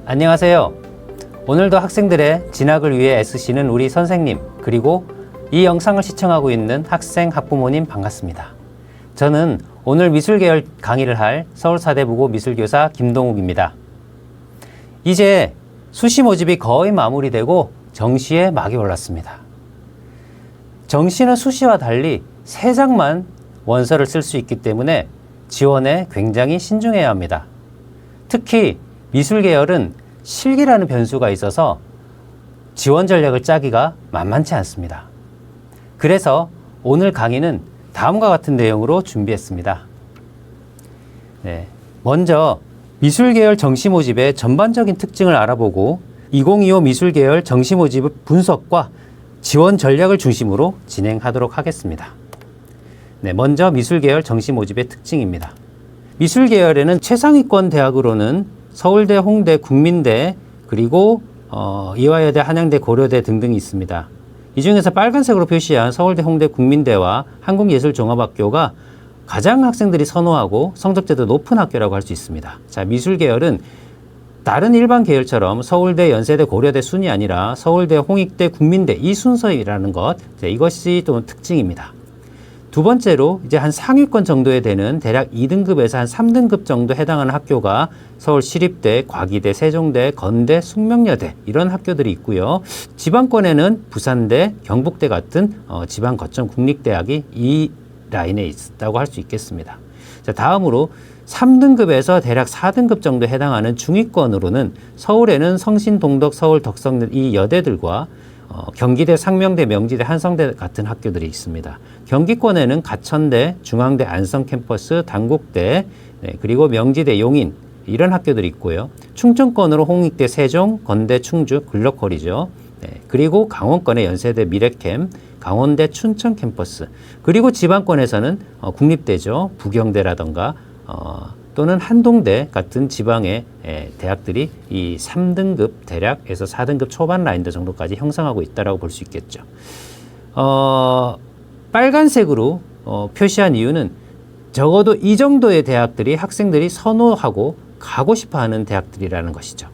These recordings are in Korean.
안녕하세요. 오늘도 학생들의 진학을 위해 애쓰시는 우리 선생님, 그리고 이 영상을 시청하고 있는 학생, 학부모님 반갑습니다. 저는 오늘 미술계열 강의를 할 서울사대부고 미술교사 김동욱입니다. 이제 수시 모집이 거의 마무리되고 정시에 막이 올랐습니다. 정시는 수시와 달리 3장만 원서를 쓸 수 있기 때문에 지원에 굉장히 신중해야 합니다. 특히 미술 계열은 실기라는 변수가 있어서 지원 전략을 짜기가 만만치 않습니다. 그래서 오늘 강의는 다음과 같은 내용으로 준비했습니다. 먼저 미술 계열 정시 모집의 전반적인 특징을 알아보고 2025 미술 계열 정시 모집 분석과 지원 전략을 중심으로 진행하도록 하겠습니다. 먼저 미술 계열 정시 모집의 특징입니다. 미술 계열에는 최상위권 대학으로는 서울대, 홍대, 국민대, 그리고 이화여대, 한양대, 고려대 등등이 있습니다. 이 중에서 빨간색으로 표시한 서울대, 홍대, 국민대와 한국예술종합학교가 가장 학생들이 선호하고 성적대도 높은 학교라고 할 수 있습니다. 자, 미술 계열은 다른 일반 계열처럼 서울대, 연세대, 고려대 순이 아니라 서울대, 홍익대, 국민대 이 순서이라는 것, 이것이 또 특징입니다. 두 번째로 이제 한 상위권 정도에 되는 대략 2등급에서 한 3등급 정도 해당하는 학교가 서울시립대, 과기대, 세종대, 건대, 숙명여대 이런 학교들이 있고요. 지방권에는 부산대, 경북대 같은 지방 거점 국립대학이 이 라인에 있다고 할 수 있겠습니다. 자, 다음으로 3등급에서 대략 4등급 정도에 해당하는 중위권으로는 서울에는 성신, 동덕, 서울, 덕성 이 여대들과 경기대, 상명대, 명지대, 한성대 같은 학교들이 있습니다. 경기권에는 가천대, 중앙대, 안성 캠퍼스, 단국대, 그리고 명지대, 용인 이런 학교들이 있고요. 충청권으로 홍익대, 세종, 건대, 충주, 글로컬이죠. 그리고 강원권에 연세대, 미래캠, 강원대, 춘천 캠퍼스, 그리고 지방권에서는 국립대죠. 부경대라던가 또는 한동대 같은 지방의 대학들이 이 3등급 대략에서 4등급 초반 라인대 정도까지 형성하고 있다고 볼 수 있겠죠. 빨간색으로 표시한 이유는 적어도 이 정도의 대학들이 학생들이 선호하고 가고 싶어하는 대학들이라는 것이죠.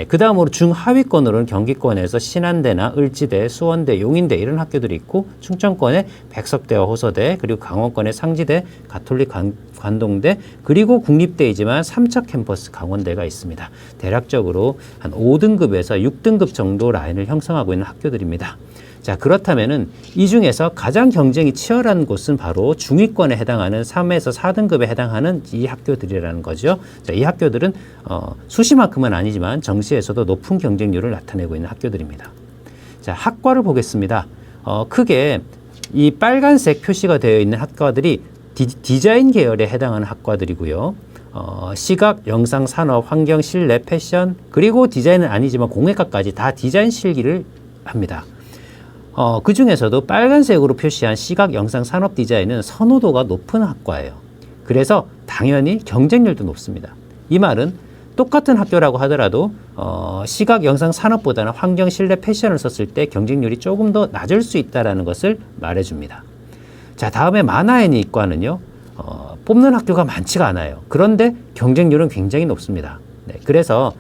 그 다음으로 중하위권으로는 경기권에서 신안대나 을지대, 수원대, 용인대 이런 학교들이 있고, 충청권에 백석대와 호서대, 그리고 강원권에 상지대, 가톨릭 관동대, 그리고 국립대이지만 3차 캠퍼스 강원대가 있습니다. 대략적으로 한 5등급에서 6등급 정도 라인을 형성하고 있는 학교들입니다. 자, 그렇다면은 이 중에서 가장 경쟁이 치열한 곳은 바로 중위권에 해당하는 3에서 4등급에 해당하는 이 학교들이라는 거죠. 자, 이 학교들은 수시만큼은 아니지만 정시에서도 높은 경쟁률을 나타내고 있는 학교들입니다. 자, 학과를 보겠습니다. 크게 이 빨간색 표시가 되어 있는 학과들이 디자인 계열에 해당하는 학과들이고요. 시각, 영상, 산업, 환경, 실내, 패션, 그리고 디자인은 아니지만 공예과까지 다 디자인 실기를 합니다. 그 중에서도 빨간색으로 표시한 시각, 영상, 산업 디자인은 선호도가 높은 학과예요. 그래서 당연히 경쟁률도 높습니다. 이 말은 똑같은 학교라고 하더라도 시각, 영상, 산업보다는 환경, 실내, 패션을 썼을 때 경쟁률이 조금 더 낮을 수 있다는 것을 말해줍니다. 자, 다음에 만화애니 이과는요, 뽑는 학교가 많지가 않아요. 그런데 경쟁률은 굉장히 높습니다. 그래서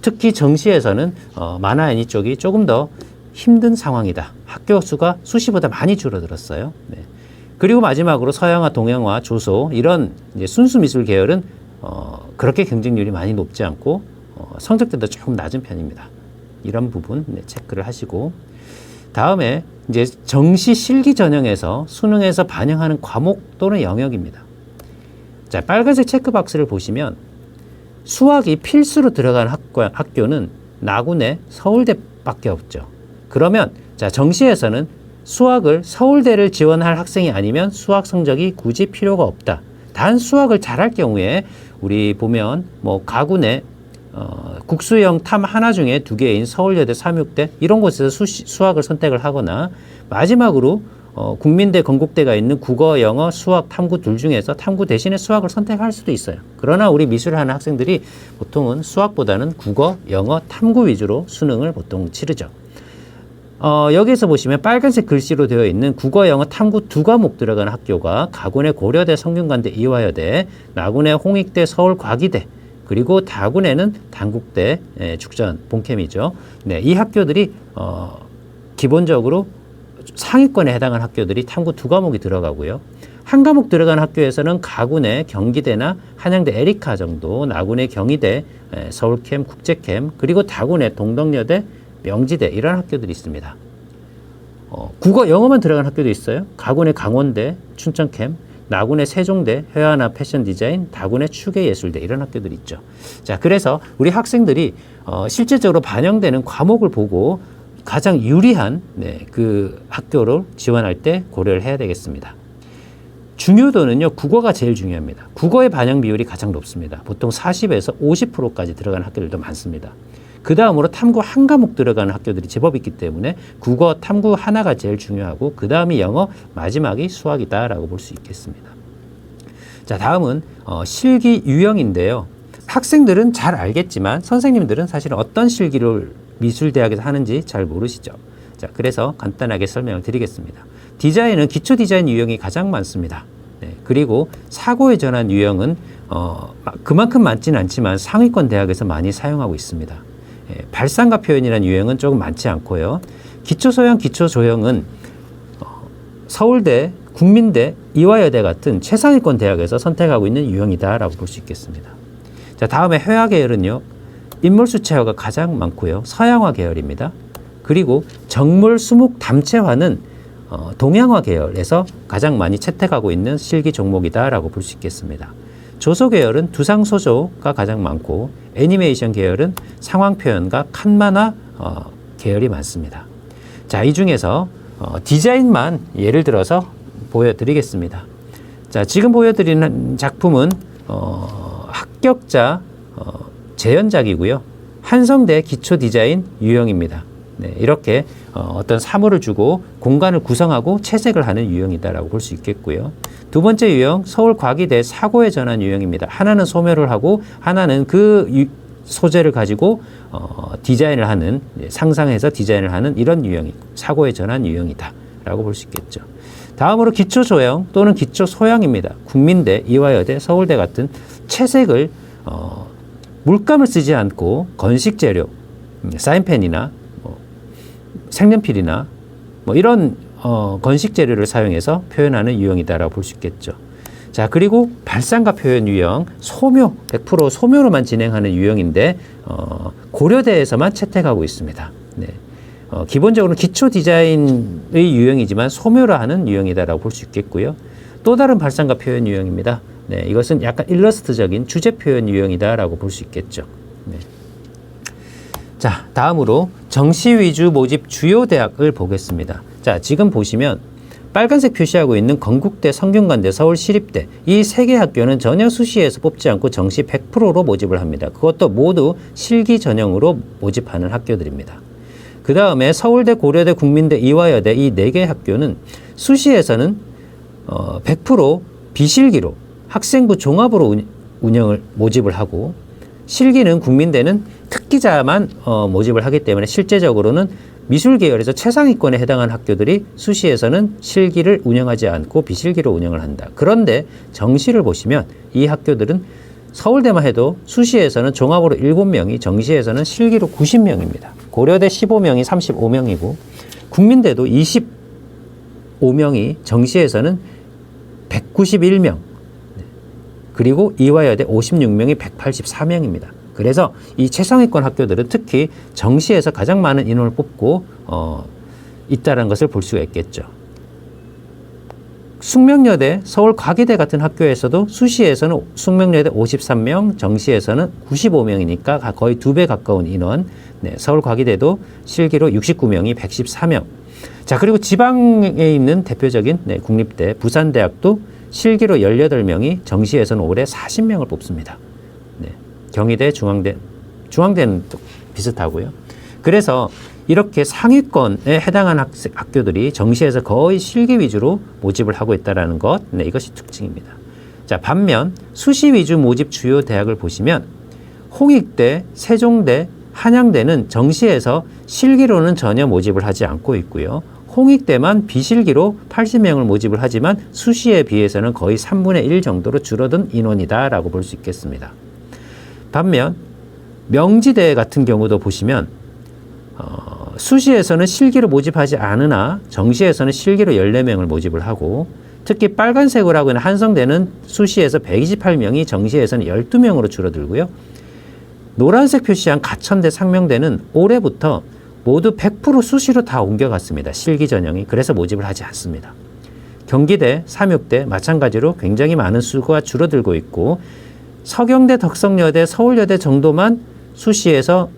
특히 정시에서는 만화애니 쪽이 조금 더 힘든 상황이다. 학교 수가 수시보다 많이 줄어들었어요. 그리고 마지막으로 서양화, 동양화, 조소 이런 이제 순수 미술 계열은 그렇게 경쟁률이 많이 높지 않고 성적대도 조금 낮은 편입니다. 이런 부분 체크를 하시고, 다음에 이제 정시 실기 전형에서 수능에서 반영하는 과목 또는 영역입니다. 자, 빨간색 체크박스를 보시면 수학이 필수로 들어간 학교는 나군의 서울대밖에 없죠. 그러면 자, 정시에서는 수학을 서울대를 지원할 학생이 아니면 수학 성적이 굳이 필요가 없다. 단 수학을 잘할 경우에 우리 보면 뭐 가군의 국수형 탐 하나 중에 2개인 서울여대, 삼육대 이런 곳에서 수학을 선택을 하거나, 마지막으로 국민대, 건국대가 있는 국어, 영어, 수학, 탐구 둘 중에서 탐구 대신에 수학을 선택할 수도 있어요. 그러나 우리 미술을 하는 학생들이 보통은 수학보다는 국어, 영어, 탐구 위주로 수능을 보통 치르죠. 여기서 보시면 빨간색 글씨로 되어 있는 국어, 영어, 탐구 두 과목 들어가는 학교가 가군의 고려대, 성균관대, 이화여대, 나군의 홍익대, 서울과기대, 그리고 다군에는 단국대, 축전, 본캠이죠. 네, 이 학교들이 기본적으로 상위권에 해당하는 학교들이 탐구 두 과목이 들어가고요. 한 과목 들어간 학교에서는 가군의 경기대나 한양대 에리카 정도, 나군의 경희대, 서울캠, 국제캠, 그리고 다군의 동덕여대, 명지대 이런 학교들이 있습니다. 국어, 영어만 들어간 학교도 있어요. 가군의 강원대, 춘천캠, 나군의 세종대, 회화나 패션 디자인, 다군의 추계예술대 이런 학교들이 있죠. 자, 그래서 우리 학생들이 실질적으로 반영되는 과목을 보고 가장 유리한 그 학교를 지원할 때 고려를 해야 되겠습니다. 중요도는요, 국어가 제일 중요합니다. 국어의 반영 비율이 가장 높습니다. 보통 40에서 50%까지 들어가는 학교들도 많습니다. 그 다음으로 탐구 한 과목 들어가는 학교들이 제법 있기 때문에 국어, 탐구 하나가 제일 중요하고 그 다음이 영어, 마지막이 수학이다라고 볼 수 있겠습니다. 자, 다음은 실기 유형인데요. 학생들은 잘 알겠지만 선생님들은 사실은 어떤 실기를 미술대학에서 하는지 잘 모르시죠. 자, 그래서 간단하게 설명을 드리겠습니다. 디자인은 기초 디자인 유형이 가장 많습니다. 네, 그리고 사고의 전환 유형은 그만큼 많지는 않지만 상위권 대학에서 많이 사용하고 있습니다. 발상과 표현이라는 유형은 조금 많지 않고요. 기초소형, 기초조형은 서울대, 국민대, 이화여대 같은 최상위권 대학에서 선택하고 있는 유형이다라고 볼 수 있겠습니다. 자, 다음에 회화 계열은요. 인물수채화가 가장 많고요. 서양화 계열입니다. 그리고 정물, 수묵, 담채화는 동양화 계열에서 가장 많이 채택하고 있는 실기 종목이다라고 볼 수 있겠습니다. 조소 계열은 두상소조가 가장 많고 애니메이션 계열은 상황표현과 칸만화 계열이 많습니다. 자, 이 중에서 디자인만 예를 들어서 보여드리겠습니다. 자, 지금 보여드리는 작품은 합격자 재현작이고요. 한성대 기초 디자인 유형입니다. 네, 이렇게 어떤 사물을 주고 공간을 구성하고 채색을 하는 유형이다라고 볼 수 있겠고요. 두 번째 유형, 서울과기대 사고의 전환 유형입니다. 하나는 소묘를 하고 하나는 그 소재를 가지고 디자인을 하는, 상상해서 디자인을 하는 이런 유형이 사고의 전환 유형이다라고 볼 수 있겠죠. 다음으로 기초조형 또는 기초소형입니다. 국민대, 이화여대, 서울대 같은 채색을 물감을 쓰지 않고 건식 재료, 사인펜이나 색연필이나 이런 건식 재료를 사용해서 표현하는 유형이다라고 볼 수 있겠죠. 자, 그리고 발상과 표현 유형, 소묘, 100% 소묘로만 진행하는 유형인데 고려대에서만 채택하고 있습니다. 네. 기본적으로 기초 디자인의 유형이지만 소묘로 하는 유형이다라고 볼 수 있겠고요. 또 다른 발상과 표현 유형입니다. 네, 이것은 약간 일러스트적인 주제 표현 유형이다라고 볼 수 있겠죠. 네. 자, 다음으로 정시 위주 모집 주요 대학을 보겠습니다. 자, 지금 보시면 빨간색 표시하고 있는 건국대, 성균관대, 서울시립대 이 세 개 학교는 전혀 수시에서 뽑지 않고 정시 100%로 모집을 합니다. 그것도 모두 실기 전형으로 모집하는 학교들입니다. 그 다음에 서울대, 고려대, 국민대, 이화여대 이 네 개 학교는 수시에서는 100% 비실기로 학생부 종합으로 모집을 하고 실기는 국민대는 특기자만 모집을 하기 때문에 실제적으로는 미술 계열에서 최상위권에 해당하는 학교들이 수시에서는 실기를 운영하지 않고 비실기로 운영을 한다. 그런데 정시를 보시면 이 학교들은 서울대만 해도 수시에서는 종합으로 7명이, 정시에서는 실기로 90명입니다. 고려대 15명이 35명이고 국민대도 25명이 정시에서는 191명, 그리고 이화여대 56명이 184명입니다. 그래서 이 최상위권 학교들은 특히 정시에서 가장 많은 인원을 뽑고 있다는 것을 볼 수가 있겠죠. 숙명여대, 서울과기대 같은 학교에서도 수시에서는 숙명여대 53명, 정시에서는 95명이니까 거의 2배 가까운 인원. 네, 서울과기대도 실기로 69명이 114명. 자, 그리고 지방에 있는 대표적인 국립대, 부산대학도 실기로 18명이 정시에서는 올해 40명을 뽑습니다. 네, 경희대, 중앙대는 또 비슷하고요. 그래서 이렇게 상위권에 해당하는 학교들이 정시에서 거의 실기 위주로 모집을 하고 있다는 것, 이것이 특징입니다. 자, 반면 수시 위주 모집 주요 대학을 보시면 홍익대, 세종대, 한양대는 정시에서 실기로는 전혀 모집을 하지 않고 있고요. 홍익대만 비실기로 80명을 모집을 하지만 수시에 비해서는 거의 3분의 1 정도로 줄어든 인원이다라고 볼 수 있겠습니다. 반면 명지대 같은 경우도 보시면 수시에서는 실기로 모집하지 않으나 정시에서는 실기로 14명을 모집을 하고 특히 빨간색으로 하고 있는 한성대는 수시에서 128명이 정시에서는 12명으로 줄어들고요. 노란색 표시한 가천대, 상명대는 올해부터 모두 100% 수시로 다 옮겨갔습니다. 실기 전형이. 그래서 모집을 하지 않습니다. 경기대, 삼육대 마찬가지로 굉장히 많은 수가 줄어들고 있고 서경대, 덕성여대, 서울여대 정도만 수시에서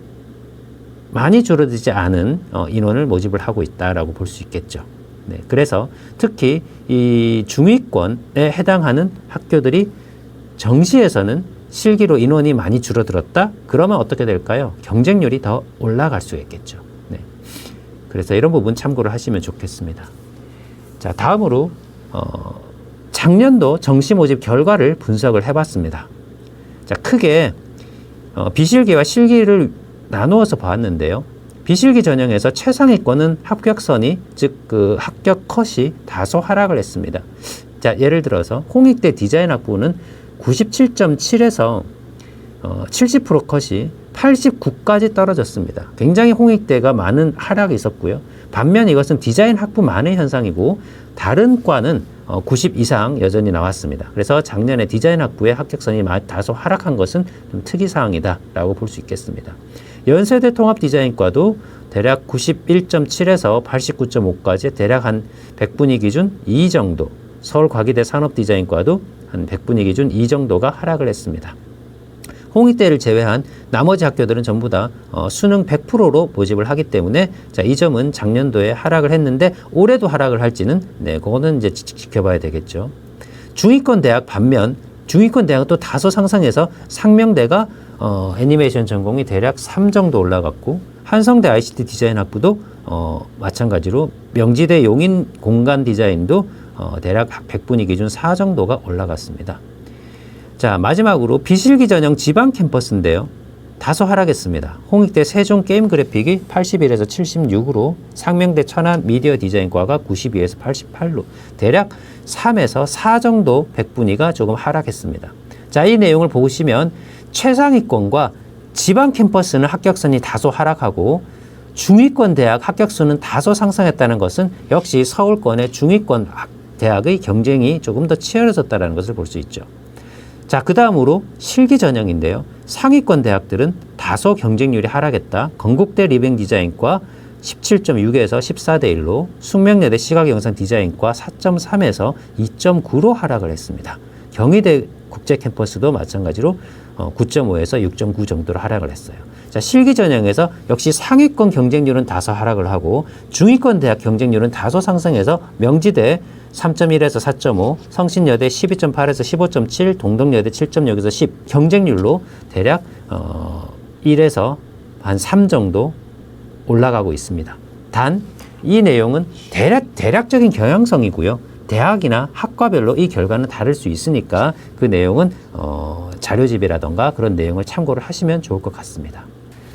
많이 줄어들지 않은 인원을 모집을 하고 있다라고 볼 수 있겠죠. 네, 그래서 특히 이 중위권에 해당하는 학교들이 정시에서는 실기로 인원이 많이 줄어들었다? 그러면 어떻게 될까요? 경쟁률이 더 올라갈 수 있겠죠. 네. 그래서 이런 부분 참고를 하시면 좋겠습니다. 자, 다음으로 작년도 정시 모집 결과를 분석을 해봤습니다. 자, 크게 비실기와 실기를 나누어서 봤는데요. 비실기 전형에서 최상위권은 합격선이 즉 그 합격 컷이 다소 하락을 했습니다. 자, 예를 들어서 홍익대 디자인학부는 97.7에서 70% 컷이 89까지 떨어졌습니다. 굉장히 홍익대가 많은 하락이 있었고요. 반면 이것은 디자인 학부만의 현상이고 다른 과는 90 이상 여전히 나왔습니다. 그래서 작년에 디자인 학부의 합격선이 다소 하락한 것은 좀 특이사항이다 라고 볼 수 있겠습니다. 연세대 통합디자인과도 대략 91.7에서 89.5까지 대략 한 100분위 기준 2 정도, 서울과기대 산업디자인과도 한 100분위 기준 2 정도가 하락을 했습니다. 홍익대를 제외한 나머지 학교들은 전부 다 수능 100%로 모집을 하기 때문에 자, 이 점은 작년도에 하락을 했는데 올해도 하락을 할지는 그거는 이제 지켜봐야 되겠죠. 중위권 대학 반면 중위권 대학은 또 다소 상승해서 상명대가 애니메이션 전공이 대략 3 정도 올라갔고 한성대 ICT 디자인 학부도 마찬가지로 명지대 용인 공간 디자인도 대략 100분위 기준 4 정도가 올라갔습니다. 자, 마지막으로 비실기 전형 지방 캠퍼스인데요. 다소 하락했습니다. 홍익대 세종 게임 그래픽이 81에서 76으로 상명대 천안 미디어 디자인과가 92에서 88로 대략 3에서 4 정도 100분위가 조금 하락했습니다. 자, 이 내용을 보시면 최상위권과 지방 캠퍼스는 합격선이 다소 하락하고 중위권 대학 합격수는 다소 상승했다는 것은 역시 서울권의 중위권 대학의 경쟁이 조금 더 치열해졌다는 것을 볼 수 있죠. 자, 그 다음으로 실기 전형인데요. 상위권 대학들은 다소 경쟁률이 하락했다. 건국대 리빙디자인과 17.6에서 14대 1로 숙명여대 시각영상 디자인과 4.3에서 2.9로 하락을 했습니다. 경희대 국제캠퍼스도 마찬가지로 9.5에서 6.9 정도로 하락을 했어요. 자, 실기 전형에서 역시 상위권 경쟁률은 다소 하락을 하고 중위권 대학 경쟁률은 다소 상승해서 명지대 3.1에서 4.5, 성신여대 12.8에서 15.7, 동덕여대 7.6에서 10 경쟁률로 대략 1에서 한 3 정도 올라가고 있습니다. 단 이 내용은 대략적인 경향성이고요. 대학이나 학과별로 이 결과는 다를 수 있으니까 그 내용은 자료집이라던가 그런 내용을 참고를 하시면 좋을 것 같습니다.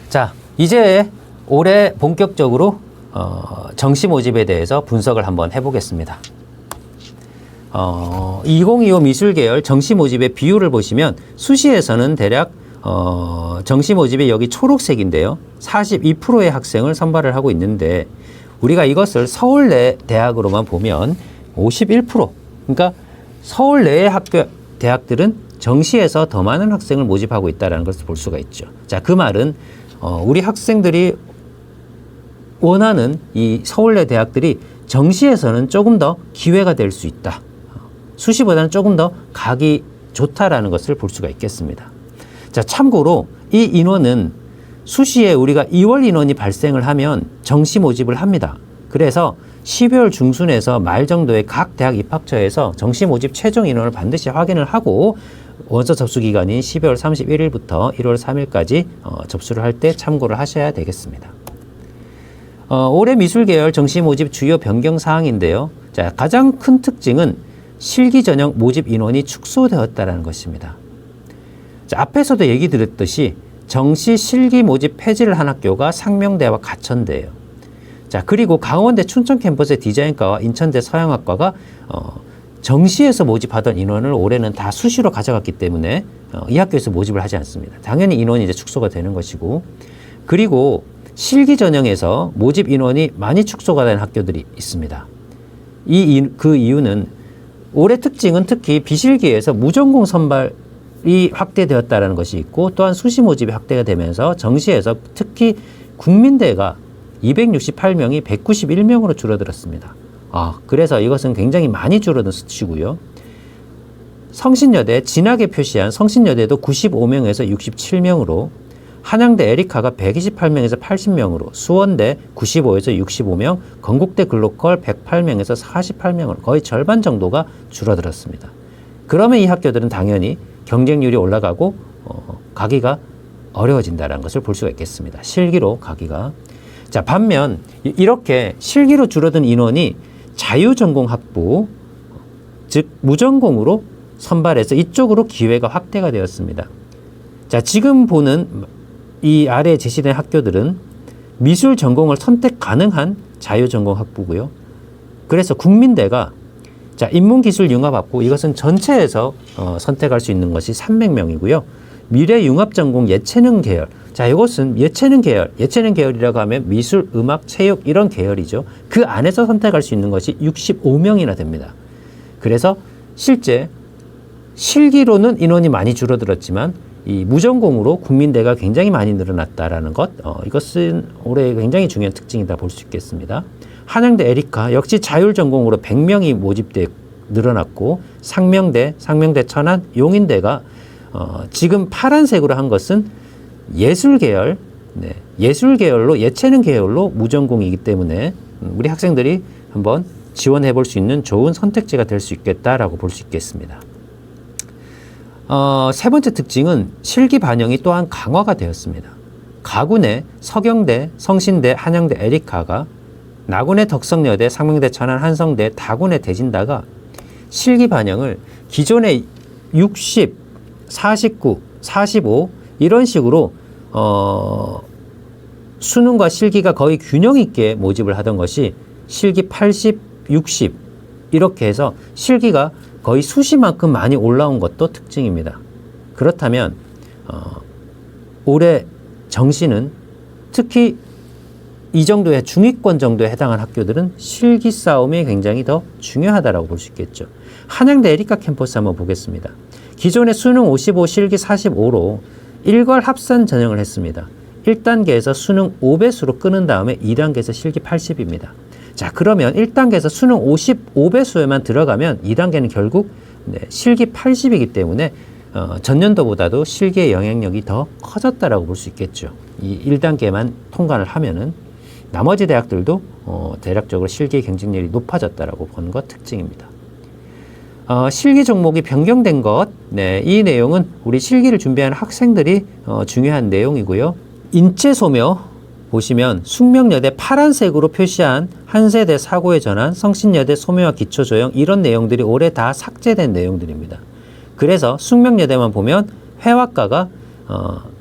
자, 이제 올해 본격적으로 정시 모집에 대해서 분석을 한번 해보겠습니다. 2025 미술계열 정시 모집의 비율을 보시면 수시에서는 대략 정시 모집이 여기 초록색인데요. 42%의 학생을 선발을 하고 있는데 우리가 이것을 서울 내 대학으로만 보면 51%. 그러니까 서울 내의 학교 대학들은 정시에서 더 많은 학생을 모집하고 있다는 것을 볼 수가 있죠. 자, 그 말은 우리 학생들이 원하는 이 서울 내 대학들이 정시에서는 조금 더 기회가 될 수 있다. 수시보다는 조금 더 가기 좋다라는 것을 볼 수가 있겠습니다. 자, 참고로 이 인원은 수시에 우리가 2월 인원이 발생을 하면 정시 모집을 합니다. 그래서 12월 중순에서 말 정도에 각 대학 입학처에서 정시 모집 최종 인원을 반드시 확인을 하고 원서 접수 기간인 12월 31일부터 1월 3일까지 접수를 할 때 참고를 하셔야 되겠습니다. 올해 미술계열 정시 모집 주요 변경 사항인데요. 자, 가장 큰 특징은 실기 전형 모집 인원이 축소되었다는 것입니다. 자, 앞에서도 얘기 드렸듯이 정시 실기 모집 폐지를 한 학교가 상명대와 가천대예요. 자, 그리고 강원대 춘천 캠퍼스의 디자인과와 인천대 서양학과가 정시에서 모집하던 인원을 올해는 다 수시로 가져갔기 때문에 이 학교에서 모집을 하지 않습니다. 당연히 인원이 이제 축소가 되는 것이고, 그리고 실기 전형에서 모집 인원이 많이 축소가 된 학교들이 있습니다. 그 이유는 올해 특징은 특히 비실기에서 무전공 선발이 확대되었다는 것이 있고, 또한 수시 모집이 확대가 되면서 정시에서 특히 국민대가 268명이 191명으로 줄어들었습니다. 그래서 이것은 굉장히 많이 줄어든 수치고요. 성신여대 진하게 표시한 성신여대도 95명에서 67명으로, 한양대 에리카가 128명에서 80명으로, 수원대 95에서 65명, 건국대 글로컬 108명에서 48명으로 거의 절반 정도가 줄어들었습니다. 그러면 이 학교들은 당연히 경쟁률이 올라가고 가기가 어려워진다는 것을 볼 수가 있겠습니다. 실기로 가기가. 자, 반면 이렇게 실기로 줄어든 인원이 자유전공학부, 즉 무전공으로 선발해서 이쪽으로 기회가 확대가 되었습니다. 자, 지금 보는 이 아래에 제시된 학교들은 미술 전공을 선택 가능한 자유전공학부고요. 그래서 국민대가 인문기술융합학부, 이것은 전체에서 선택할 수 있는 것이 300명이고요. 미래융합전공 예체능 계열, 자, 이것은 예체능 계열이라고 하면 미술, 음악, 체육 이런 계열이죠. 그 안에서 선택할 수 있는 것이 65명이나 됩니다. 그래서 실제 실기로는 인원이 많이 줄어들었지만 이 무전공으로 국민대가 굉장히 많이 늘어났다라는 것, 이것은 올해 굉장히 중요한 특징이다 볼 수 있겠습니다. 한양대 에리카 역시 자율전공으로 100명이 모집돼 늘어났고, 상명대 천안, 용인대가 지금 파란색으로 한 것은 예술 계열, 예술 계열로, 예체능 계열로 무전공이기 때문에 우리 학생들이 한번 지원해 볼 수 있는 좋은 선택지가 될 수 있겠다라고 볼 수 있겠습니다. 세 번째 특징은 실기 반영이 또한 강화가 되었습니다. 가군의 서경대, 성신대, 한양대 에리카가, 나군의 덕성여대, 상명대 천안, 한성대, 다군의 대진다가 실기 반영을 기존의 60, 49, 45 이런 식으로 수능과 실기가 거의 균형 있게 모집을 하던 것이 실기 80, 60 이렇게 해서 실기가 거의 수시만큼 많이 올라온 것도 특징입니다. 그렇다면 올해 정시는 특히 이 정도의 중위권 정도에 해당한 학교들은 실기 싸움이 굉장히 더 중요하다고 볼 수 있겠죠. 한양대 에리카 캠퍼스 한번 보겠습니다. 기존의 수능 55, 실기 45로 일괄 합산 전형을 했습니다. 1단계에서 수능 5배수로 끊은 다음에 2단계에서 실기 80입니다. 자, 그러면 1단계에서 수능 55배수에만 들어가면 2단계는 결국 실기 80이기 때문에 전년도보다도 실기의 영향력이 더 커졌다라고 볼 수 있겠죠. 이 1단계만 통과를 하면은 나머지 대학들도 대략적으로 실기의 경쟁률이 높아졌다라고 보는 것 특징입니다. 실기 종목이 변경된 것, 이 내용은 우리 실기를 준비하는 학생들이 중요한 내용이고요. 인체소묘 보시면 숙명여대 파란색으로 표시한 한세대 사고의 전환, 성신여대 소묘와 기초조형 이런 내용들이 올해 다 삭제된 내용들입니다. 그래서 숙명여대만 보면 회화과가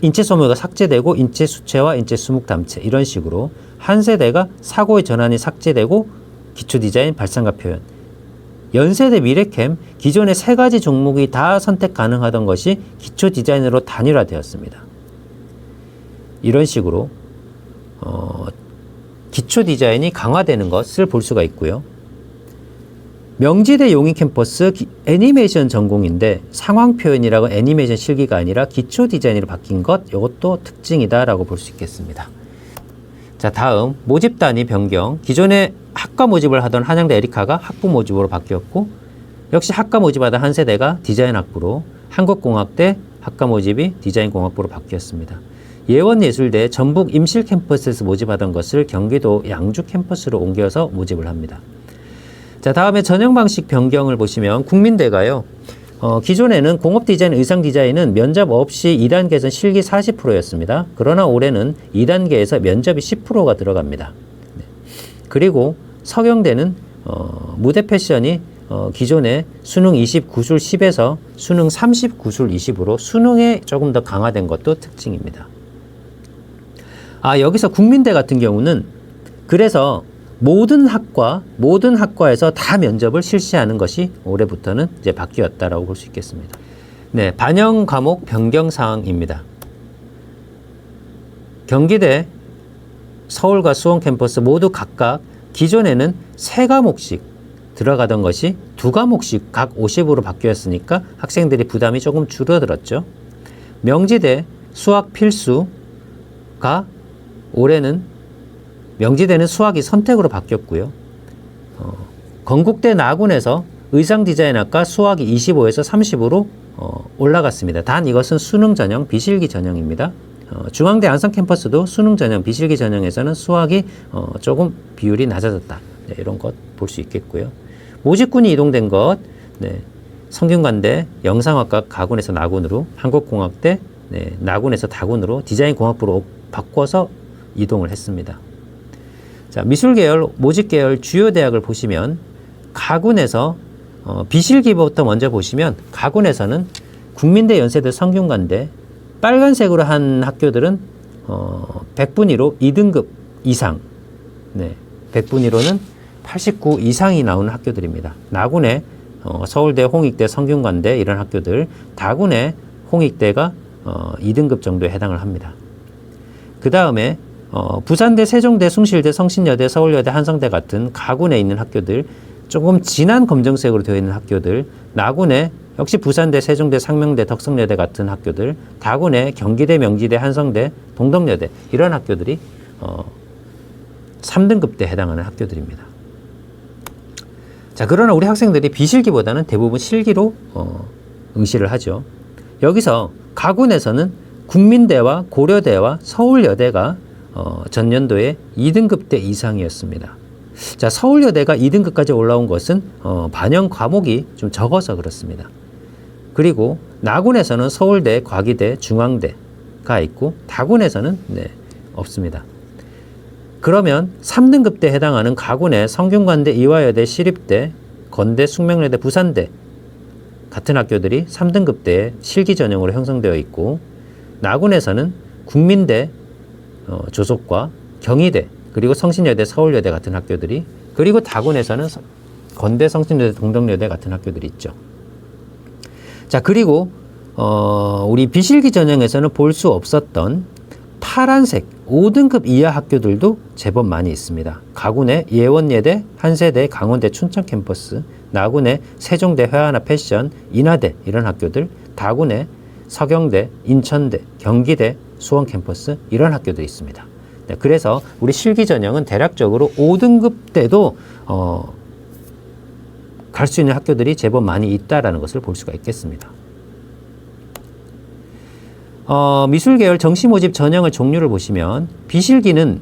인체소묘가 삭제되고 인체수채화, 인체수묵담체 이런 식으로, 한세대가 사고의 전환이 삭제되고 기초디자인, 발상과 표현, 연세대 미래캠 기존의 3가지 종목이 다 선택 가능하던 것이 기초디자인으로 단일화되었습니다. 이런 식으로 기초디자인이 강화되는 것을 볼 수가 있고요. 명지대 용인 캠퍼스 애니메이션 전공인데 상황표현이라고 애니메이션 실기가 아니라 기초디자인으로 바뀐 것, 이것도 특징이다라고 볼 수 있겠습니다. 자, 다음 모집 단위 변경. 기존에 학과 모집을 하던 한양대 에리카가 학부 모집으로 바뀌었고, 역시 학과 모집하던 한세대가 디자인 학부로, 한국공학대 학과 모집이 디자인 공학부로 바뀌었습니다. 예원예술대 전북 임실 캠퍼스에서 모집하던 것을 경기도 양주 캠퍼스로 옮겨서 모집을 합니다. 자, 다음에 전형 방식 변경을 보시면 국민대가요. 기존에는 공업디자인, 의상디자인은 면접 없이 2단계에서 실기 40%였습니다. 그러나 올해는 2단계에서 면접이 10%가 들어갑니다. 그리고 서경대는 무대 패션이 기존에 수능 29술 10에서 수능 39술 20으로 수능에 조금 더 강화된 것도 특징입니다. 여기서 국민대 같은 경우는 그래서 모든 학과에서 다 면접을 실시하는 것이 올해부터는 이제 바뀌었다라고 볼 수 있겠습니다. 네, 반영 과목 변경 사항입니다. 경기대, 서울과 수원 캠퍼스 모두 각각 기존에는 3과목씩 들어가던 것이 2과목씩 각 50으로 바뀌었으니까 학생들이 부담이 조금 줄어들었죠. 명지대 수학 필수가 올해는 명지대는 수학이 선택으로 바뀌었고요. 건국대 나군에서 의상디자인학과 수학이 25에서 30으로 올라갔습니다. 단 이것은 수능 전형, 비실기 전형입니다. 중앙대 안성 캠퍼스도 수능 전형, 비실기 전형에서는 수학이 조금 비율이 낮아졌다. 네, 이런 것 볼 수 있겠고요. 모집군이 이동된 것, 네, 성균관대 영상학과 가군에서 나군으로, 한국공학대 네, 나군에서 다군으로 디자인공학부로 바꿔서 이동을 했습니다. 자, 미술계열, 모집계열 주요 대학을 보시면 가군에서 비실기부터 먼저 보시면 가군에서는 국민대, 연세대, 성균관대 빨간색으로 한 학교들은 100분위로 2등급 이상, 네, 100분위로는 89 이상이 나오는 학교들입니다. 나군에 서울대, 홍익대, 성균관대 이런 학교들, 다군에 홍익대가 2등급 정도에 해당을 합니다. 그 다음에 부산대, 세종대, 숭실대, 성신여대, 서울여대, 한성대 같은 가군에 있는 학교들, 조금 진한 검정색으로 되어 있는 학교들, 나군에 역시 부산대, 세종대, 상명대, 덕성여대 같은 학교들, 다군에 경기대, 명지대, 한성대, 동덕여대 이런 학교들이 3등급대에 해당하는 학교들입니다. 자, 그러나 우리 학생들이 비실기보다는 대부분 실기로 응시를 하죠. 여기서 가군에서는 국민대와 고려대와 서울여대가 전년도에 2등급대 이상이었습니다. 자, 서울여대가 2등급까지 올라온 것은 반영 과목이 좀 적어서 그렇습니다. 그리고 나군에서는 서울대, 과기대, 중앙대가 있고 다군에서는 네, 없습니다. 그러면 3등급대에 해당하는 가군의 성균관대, 이화여대, 시립대, 건대, 숙명여대, 부산대 같은 학교들이 3등급대에 실기 전형으로 형성되어 있고, 나군에서는 국민대, 조속과 경희대, 그리고 성신여대, 서울여대 같은 학교들이, 그리고 다군에서는 건대, 성신여대, 동덕여대 같은 학교들이 있죠. 자, 그리고 우리 비실기 전형에서는 볼 수 없었던 파란색 5등급 이하 학교들도 제법 많이 있습니다. 가군의 예원예대, 한세대, 강원대, 춘천 캠퍼스, 나군의 세종대, 회화나 패션, 인하대 이런 학교들, 다군의 서경대, 인천대, 경기대, 수원 캠퍼스 이런 학교들이 있습니다. 네, 그래서 우리 실기 전형은 대략적으로 5등급 때도 갈 수 있는 학교들이 제법 많이 있다라는 것을 볼 수가 있겠습니다. 미술계열 정시모집 전형의 종류를 보시면 비실기는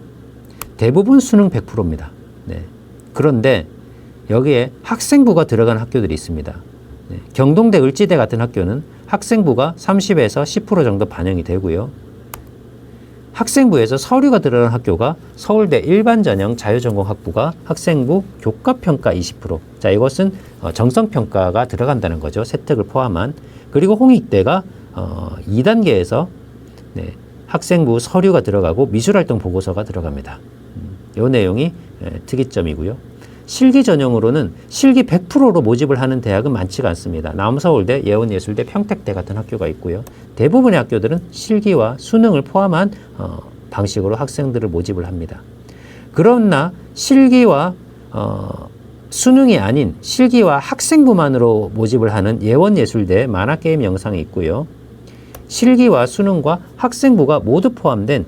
대부분 수능 100%입니다. 네. 그런데 여기에 학생부가 들어간 학교들이 있습니다. 네. 경동대, 을지대 같은 학교는 학생부가 30에서 10% 정도 반영이 되고요. 학생부에서 서류가 들어간 학교가 서울대 일반전형 자유전공학부가 학생부 교과평가 20%. 자, 이것은 정성평가가 들어간다는 거죠. 세특을 포함한. 그리고 홍익대가 2단계에서 네, 학생부 서류가 들어가고 미술활동 보고서가 들어갑니다. 이 내용이 특이점이고요. 실기 전형으로는 실기 100%로 모집을 하는 대학은 많지가 않습니다. 남서울대, 예원예술대, 평택대 같은 학교가 있고요. 대부분의 학교들은 실기와 수능을 포함한 방식으로 학생들을 모집을 합니다. 그러나 실기와 수능이 아닌 실기와 학생부만으로 모집을 하는 예원예술대 만화게임 영상이 있고요. 실기와 수능과 학생부가 모두 포함된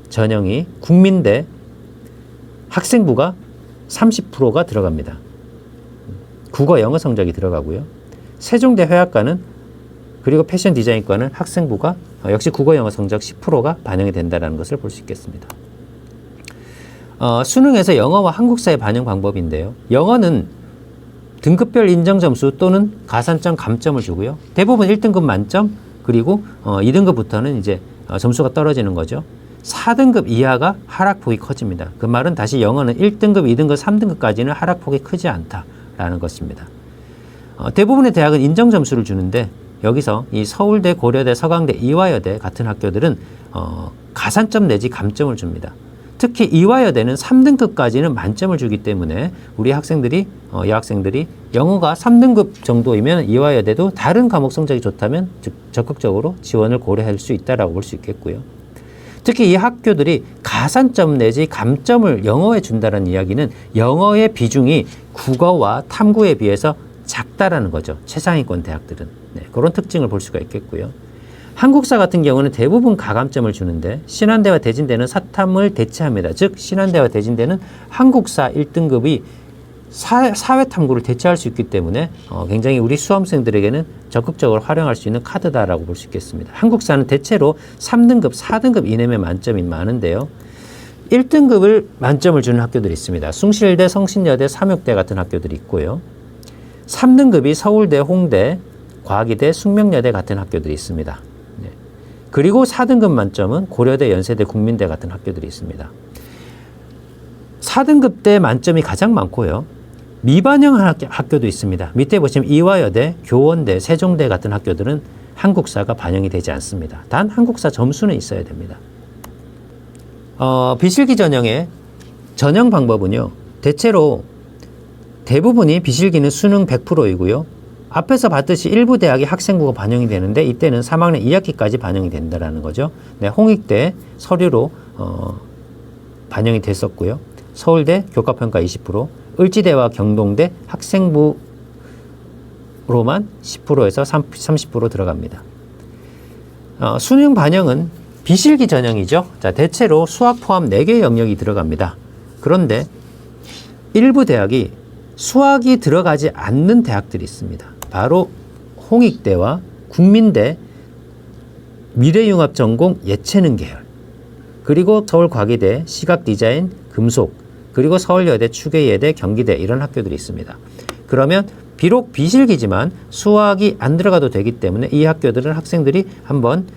전형이 국민대 학생부가 30%가 들어갑니다. 국어, 영어 성적이 들어가고요. 세종대 회화과는 그리고 패션 디자인과는 학생부가 역시 국어, 영어 성적 10%가 반영이 된다는 것을 볼 수 있겠습니다. 수능에서 영어와 한국사의 반영 방법인데요. 영어는 등급별 인정 점수 또는 가산점 감점을 주고요. 대부분 1등급 만점, 그리고 2등급부터는 이제 점수가 떨어지는 거죠. 4등급 이하가 하락폭이 커집니다. 그 말은 다시 영어는 1등급, 2등급, 3등급까지는 하락폭이 크지 않다라는 것입니다. 대부분의 대학은 인정 점수를 주는데 여기서 이 서울대, 고려대, 서강대, 이화여대 같은 학교들은 가산점 내지 감점을 줍니다. 특히 이화여대는 3등급까지는 만점을 주기 때문에 우리 학생들이 여학생들이 영어가 3등급 정도이면 이화여대도 다른 과목 성적이 좋다면 적극적으로 지원을 고려할 수 있다라고 볼 수 있겠고요. 특히 이 학교들이 가산점 내지 감점을 영어에 준다는 이야기는 영어의 비중이 국어와 탐구에 비해서 작다라는 거죠. 최상위권 대학들은. 네, 그런 특징을 볼 수가 있겠고요. 한국사 같은 경우는 대부분 가감점을 주는데 신한대와 대진대는 사탐을 대체합니다. 즉 신한대와 대진대는 한국사 1등급이 사회탐구를 대체할 수 있기 때문에 굉장히 우리 수험생들에게는 적극적으로 활용할 수 있는 카드다라고 볼 수 있겠습니다. 한국사는 대체로 3등급, 4등급 이내면 만점이 많은데요. 1등급을 만점을 주는 학교들이 있습니다. 숭실대, 성신여대, 삼육대 같은 학교들이 있고요. 3등급이 서울대, 홍대, 과기대, 숙명여대 같은 학교들이 있습니다. 네. 그리고 4등급 만점은 고려대, 연세대, 국민대 같은 학교들이 있습니다. 4등급 대 만점이 가장 많고요. 미반영 학교도 있습니다. 밑에 보시면 이화여대, 교원대, 세종대 같은 학교들은 한국사가 반영이 되지 않습니다. 단 한국사 점수는 있어야 됩니다. 비실기 전형의 전형 방법은요. 대체로 대부분이 비실기는 수능 100%이고요. 앞에서 봤듯이 일부 대학이 학생부가 반영이 되는데 이때는 3학년 2학기까지 반영이 된다는 거죠. 네, 홍익대 서류로 반영이 됐었고요. 서울대 교과평가 20%, 을지대와 경동대 학생부로만 10%에서 30% 들어갑니다. 수능 반영은 비실기 전형이죠. 자, 대체로 수학 포함 4개의 영역이 들어갑니다. 그런데 일부 대학이 수학이 들어가지 않는 대학들이 있습니다. 바로 홍익대와 국민대 미래융합전공 예체능 계열, 그리고 서울과기대 시각디자인 금속, 그리고 서울여대 추계예대 경기대 이런 학교들이 있습니다. 그러면 비록 비실기지만 수학이 안 들어가도 되기 때문에 이 학교들은 학생들이 한번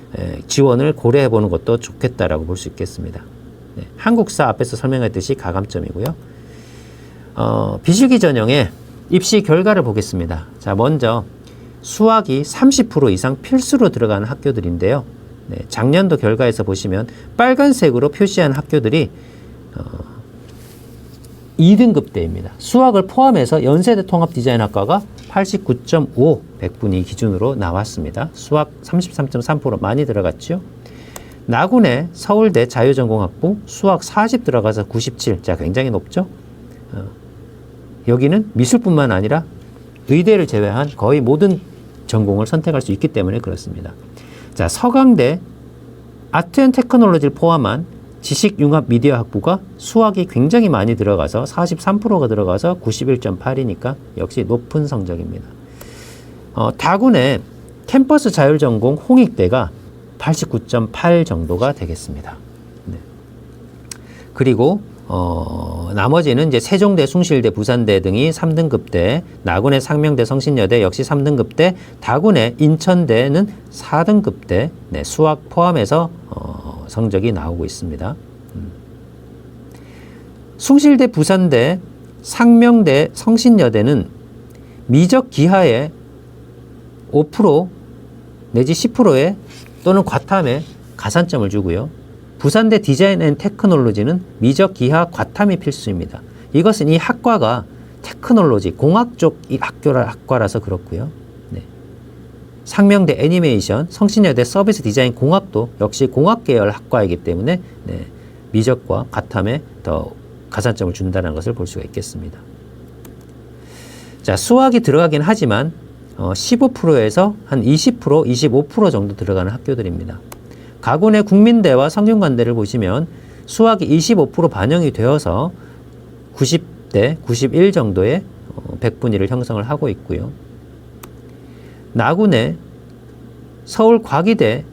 지원을 고려해 보는 것도 좋겠다라고 볼 수 있겠습니다. 네, 한국사 앞에서 설명했듯이 가감점이고요. 비실기 전형의 입시 결과를 보겠습니다. 자, 먼저 수학이 30% 이상 필수로 들어가는 학교들인데요. 네, 작년도 결과에서 보시면 빨간색으로 표시한 학교들이 2등급대입니다. 수학을 포함해서 연세대 통합디자인학과가 89.5 100분위 기준으로 나왔습니다. 수학 33.3% 많이 들어갔죠. 나군의 서울대 자유전공학부 수학 40 들어가서 97, 자 굉장히 높죠. 여기는 미술뿐만 아니라 의대를 제외한 거의 모든 전공을 선택할 수 있기 때문에 그렇습니다. 자, 서강대 아트앤테크놀로지를 포함한 지식융합미디어학부가 수학이 굉장히 많이 들어가서 43%가 들어가서 91.8이니까 역시 높은 성적입니다. 다군의 캠퍼스 자율전공 홍익대가 89.8 정도가 되겠습니다. 네. 그리고 나머지는 이제 세종대, 숭실대, 부산대 등이 3등급대, 나군의 상명대, 성신여대 역시 3등급대, 다군의 인천대는 4등급대, 네, 수학 포함해서 성적이 나오고 있습니다. 숭실대, 부산대, 상명대, 성신여대는 미적 기하에 5% 내지 10%에 또는 과탐에 가산점을 주고요. 부산대 디자인 앤 테크놀로지는 미적 기하 과탐이 필수입니다. 이것은 이 학과가 테크놀로지, 공학 쪽 학과라서 그렇고요. 네. 상명대 애니메이션, 성신여대 서비스 디자인 공학도 역시 공학 계열 학과이기 때문에 네, 미적과 과탐에 더 가산점을 준다는 것을 볼 수가 있겠습니다. 자, 수학이 들어가긴 하지만 15%에서 한 20%, 25% 정도 들어가는 학교들입니다. 가군의 국민대와 성균관대를 보시면 수학이 25% 반영이 되어서 90대, 91 정도의 100분위를 형성을 하고 있고요. 나군의 서울과기대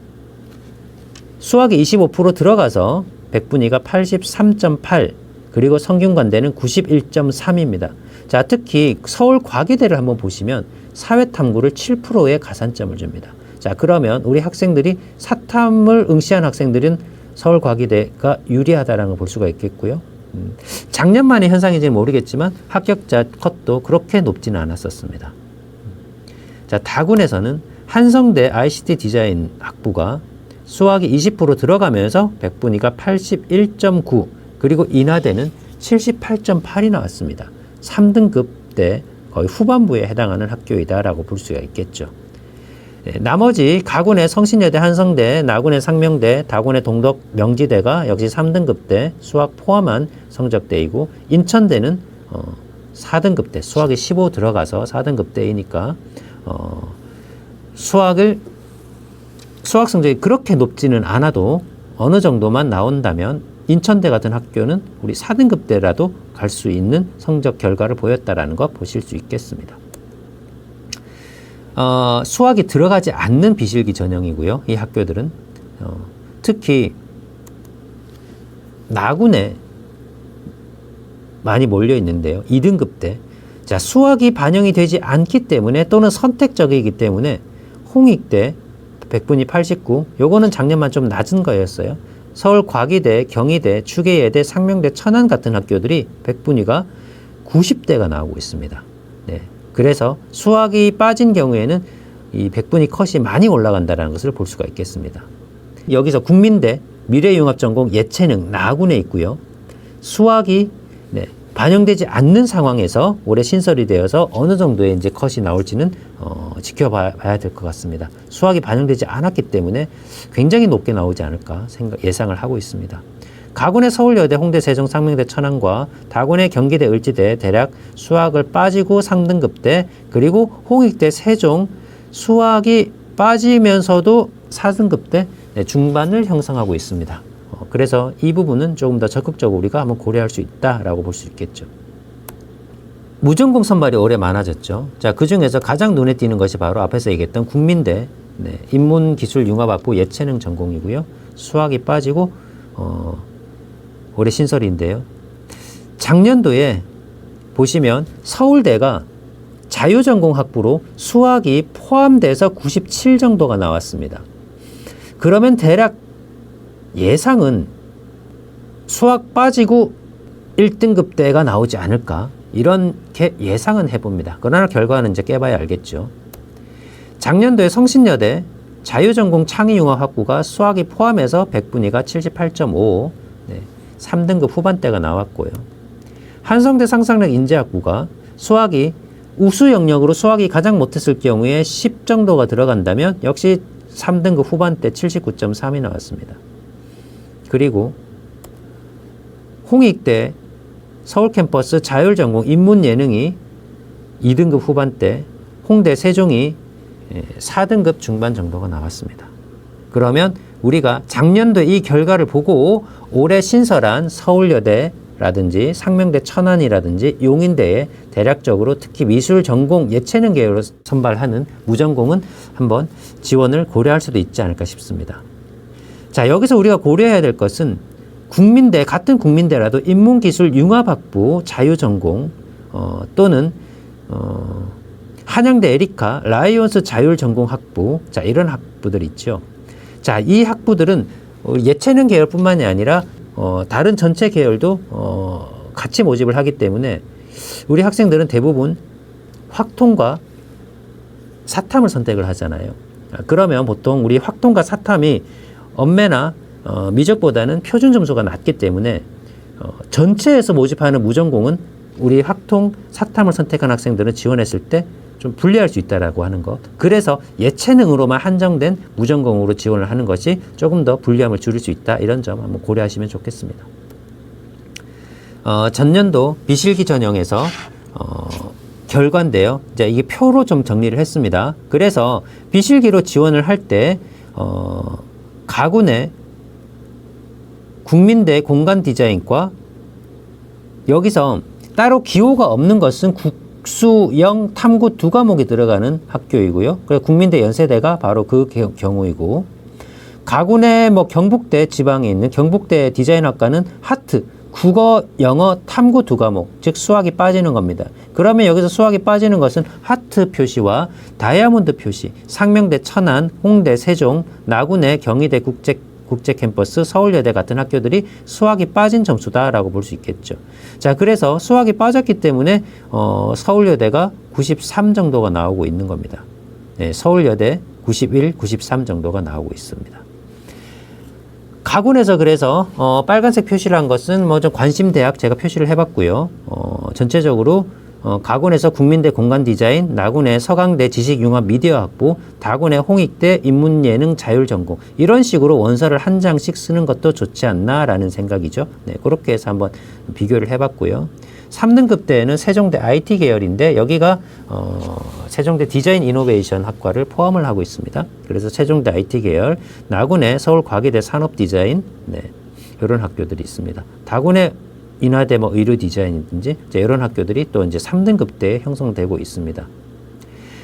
수학이 25% 들어가서 100분위가 83.8, 그리고 성균관대는 91.3입니다. 자, 특히 서울과기대를 한번 보시면 사회탐구를 7%의 가산점을 줍니다. 자, 그러면 우리 학생들이 사탐을 응시한 학생들은 서울과기대가 유리하다는 걸 볼 수가 있겠고요. 작년만의 현상인지는 모르겠지만 합격자 컷도 그렇게 높지는 않았었습니다. 자, 다군에서는 한성대 ICT 디자인 학부가 수학이 20% 들어가면서 백분위가 81.9 그리고 인하대는 78.8이 나왔습니다. 3등급 때 거의 후반부에 해당하는 학교이다라고 볼 수가 있겠죠. 나머지 가군의 성신여대, 한성대, 나군의 상명대, 다군의 동덕, 명지대가 역시 3등급 대 수학 포함한 성적대이고, 인천대는 4등급 대 수학이 15 들어가서 4등급 대이니까 수학 성적이 그렇게 높지는 않아도 어느 정도만 나온다면 인천대 같은 학교는 우리 4등급 대라도 갈 수 있는 성적 결과를 보였다라는 거 보실 수 있겠습니다. 수학이 들어가지 않는 비실기 전형이고요. 이 학교들은 특히 나군에 많이 몰려 있는데요. 2등급 대. 자, 수학이 반영이 되지 않기 때문에 또는 선택적이기 때문에 홍익대 백분위 89, 요거는 작년만 좀 낮은 거였어요. 서울과기대, 경희대, 추계예대, 상명대, 천안 같은 학교들이 백분위가 90대가 나오고 있습니다. 네. 그래서 수학이 빠진 경우에는 이 백분위 컷이 많이 올라간다는 것을 볼 수가 있겠습니다. 여기서 국민대, 미래융합전공, 예체능, 나군에 있고요. 수학이 반영되지 않는 상황에서 올해 신설이 되어서 어느 정도의 이제 컷이 나올지는 지켜봐야 될 것 같습니다. 수학이 반영되지 않았기 때문에 굉장히 높게 나오지 않을까 예상을 하고 있습니다. 가군의 서울여대, 홍대, 세종, 상명대, 천안과 다군의 경기대, 을지대 대략 수학을 빠지고 3등급대, 그리고 홍익대, 세종 수학이 빠지면서도 4등급대 중반을 형성하고 있습니다. 그래서 이 부분은 조금 더 적극적으로 우리가 한번 고려할 수 있다라고 볼 수 있겠죠. 무전공 선발이 올해 많아졌죠. 자, 그 중에서 가장 눈에 띄는 것이 바로 앞에서 얘기했던 국민대, 인문기술융합학부 예체능 전공이고요. 수학이 빠지고 올해 신설인데요. 작년도에 보시면 서울대가 자유전공학부로 수학이 포함돼서 97 정도가 나왔습니다. 그러면 대략 예상은 수학 빠지고 1등급대가 나오지 않을까, 이렇게 예상은 해봅니다. 그러나 결과는 이제 깨봐야 알겠죠. 작년도에 성신여대 자유전공 창의융합학부가 수학이 포함해서 백분위가 78.5, 3등급 후반대가 나왔고요. 한성대 상상력 인재학부가 수학이 우수 영역으로 수학이 가장 못했을 경우에 10 정도가 들어간다면 역시 3등급 후반대 79.3이 나왔습니다. 그리고 홍익대 서울 캠퍼스 자율전공 인문예능이 2등급 후반대, 홍대 세종이 4등급 중반 정도가 나왔습니다. 그러면 우리가 작년도 이 결과를 보고 올해 신설한 서울여대라든지 상명대, 천안이라든지 용인대에 대략적으로 특히 미술 전공 예체능 계열로 선발하는 무전공은 한번 지원을 고려할 수도 있지 않을까 싶습니다. 자, 여기서 우리가 고려해야 될 것은 국민대, 같은 국민대라도 인문기술융합학부 자유전공 또는 한양대 에리카, 라이온스 자율전공학부, 자, 이런 학부들이 있죠. 자, 이 학부들은 예체능 계열뿐만이 아니라 다른 전체 계열도 같이 모집을 하기 때문에 우리 학생들은 대부분 확통과 사탐을 선택을 하잖아요. 그러면 보통 우리 확통과 사탐이 엄매나 미적보다는 표준 점수가 낮기 때문에 전체에서 모집하는 무전공은 우리 확통, 사탐을 선택한 학생들은 지원했을 때 좀 불리할 수 있다라고 하는 것. 그래서 예체능으로만 한정된 무전공으로 지원을 하는 것이 조금 더 불리함을 줄일 수 있다. 이런 점 한번 고려하시면 좋겠습니다. 전년도 비실기 전형에서 결과인데요. 이제 이게 표로 좀 정리를 했습니다. 그래서 비실기로 지원을 할 때 가군의 국민대 공간디자인과, 여기서 따로 기호가 없는 것은 국수, 영, 탐구 두 과목이 들어가는 학교이고요. 그래서 국민대 연세대가 바로 그 경우이고, 가군의 경북대 지방에 있는 경북대 디자인학과는 하트, 국어, 영어, 탐구 두 과목, 즉 수학이 빠지는 겁니다. 그러면 여기서 수학이 빠지는 것은 하트 표시와 다이아몬드 표시, 상명대, 천안, 홍대, 세종, 나군의 경희대 국제 캠퍼스, 서울여대 같은 학교들이 수학이 빠진 점수다라고 볼 수 있겠죠. 자, 그래서 수학이 빠졌기 때문에 서울여대가 93 정도가 나오고 있는 겁니다. 네, 서울여대 91, 93 정도가 나오고 있습니다. 가군에서 그래서 빨간색 표시를 한 것은 뭐 좀 관심 대학 제가 표시를 해봤고요. 전체적으로 가군에서 국민대 공간 디자인, 나군의 서강대 지식융합 미디어 학부, 다군의 홍익대 인문예능 자율전공 이런 식으로 원서를 한 장씩 쓰는 것도 좋지 않나라는 생각이죠. 네, 그렇게 해서 한번 비교를 해봤고요. 3등급 때에는 세종대 IT 계열인데 여기가 세종대 디자인 이노베이션 학과를 포함을 하고 있습니다. 그래서 세종대 IT 계열, 나군의 서울과기대 산업디자인, 네, 이런 학교들이 있습니다. 다군의 인하대 뭐 의료 디자인이든지 이런 학교들이 또 이제 3등급 때에 형성되고 있습니다.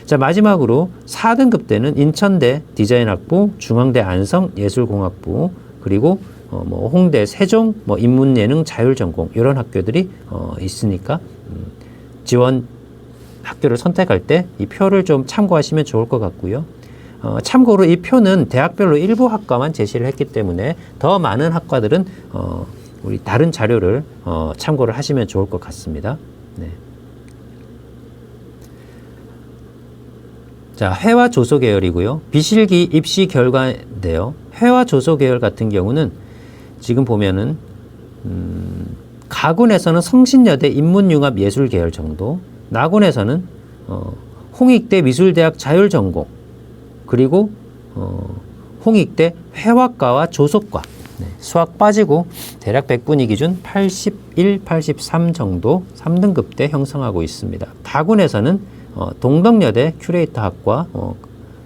자, 마지막으로 4등급 때는 인천대 디자인학부, 중앙대 안성 예술공학부, 그리고 뭐 홍대 세종 뭐 인문예능 자율전공 이런 학교들이 있으니까 지원 학교를 선택할 때 이 표를 좀 참고하시면 좋을 것 같고요. 참고로 이 표는 대학별로 일부 학과만 제시를 했기 때문에 더 많은 학과들은 우리 다른 자료를 참고를 하시면 좋을 것 같습니다. 네. 자, 회화 조소 계열이고요. 비실기 입시 결과인데요. 회화 조소 계열 같은 경우는 지금 보면은 가군에서는 성신여대 인문융합 예술 계열 정도, 나군에서는 홍익대 미술대학 자율전공, 그리고 홍익대 회화과와 조속과, 네, 수학 빠지고 대략 100분위 기준 81, 83 정도 3등급 때 형성하고 있습니다. 다군에서는 동덕여대 큐레이터 학과